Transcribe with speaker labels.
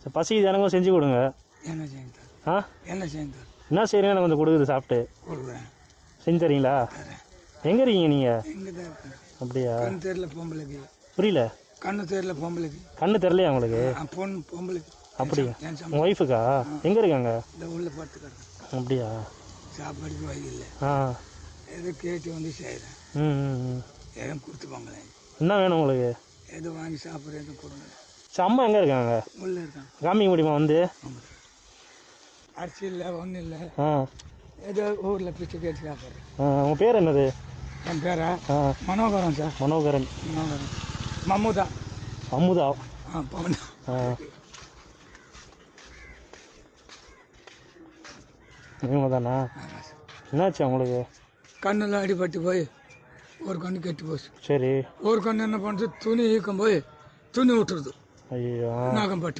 Speaker 1: சரி பசிக்கு எனக்கும் செஞ்சு கொடுங்க.
Speaker 2: என்ன செய்யுங்க?
Speaker 1: ஆ
Speaker 2: என்ன செய்யுங்க?
Speaker 1: என்ன செய்கிறீங்க? எனக்கு கொஞ்சம் கொடுக்குது சாப்பிட்டு
Speaker 2: கொடுக்குறேன்.
Speaker 1: செஞ்சு தரீங்களா? எங்கே இருக்கீங்க நீங்கள்?
Speaker 2: எங்கே தான் இருக்கேன்.
Speaker 1: அப்படியா?
Speaker 2: கண் தெரியல பொம்பளைக்கு.
Speaker 1: புரியல.
Speaker 2: கண்ணு தெரியல பொம்பளைக்கு.
Speaker 1: கண்ணு தெரியலையா உங்களுக்கு?
Speaker 2: பொண்ணு பொம்பளைக்கு.
Speaker 1: அப்படியா? உங்கள் ஒய்ஃபுக்கா? எங்கே இருக்காங்க?
Speaker 2: இந்த உள்ள படுத்துக்கிறேன்.
Speaker 1: அப்படியா?
Speaker 2: சாப்பாடுக்கு வழி இல்லை.
Speaker 1: ஆ
Speaker 2: எதோ கேட்டு வந்து செய்கிறேன். எதுவும் கொடுத்துப்பாங்களேன்.
Speaker 1: என்ன வேணும் உங்களுக்கு?
Speaker 2: எதுவும் வாங்கி சாப்பிட்ற எதுவும் கொடுங்க.
Speaker 1: சரி அம்மா எங்கே இருக்காங்க?
Speaker 2: உள்ளே இருக்காங்க.
Speaker 1: காமிக்க முடியுமா வந்து?
Speaker 2: அரிசி இல்லை ஒன்றும் இல்லை.
Speaker 1: ஆ
Speaker 2: ஏதோ ஊரில் பிச்சை கேட்டு சாப்பிட்றேன்.
Speaker 1: உங்கள் பேர் என்னது?
Speaker 2: என் பேரா?
Speaker 1: ஆ
Speaker 2: மனோகரன் சார்.
Speaker 1: மனோகரன்.
Speaker 2: மனோகரன். மம்முதா.
Speaker 1: அமுதா.
Speaker 2: பவன்.
Speaker 1: இவங்க தானா? என்னாச்சு உங்களுக்கு?
Speaker 2: கண்ணெல்லாம் அடிபட்டு போய் ஒரு கண்ணு கெட்டு போச்சு.
Speaker 1: சரி.
Speaker 2: ஒரு கண்ணு என்ன பண்ணுறது, துணி ஈக்கும் போய் துணி விட்டுருது.
Speaker 1: ஐயோ.
Speaker 2: நாகம் பட்டு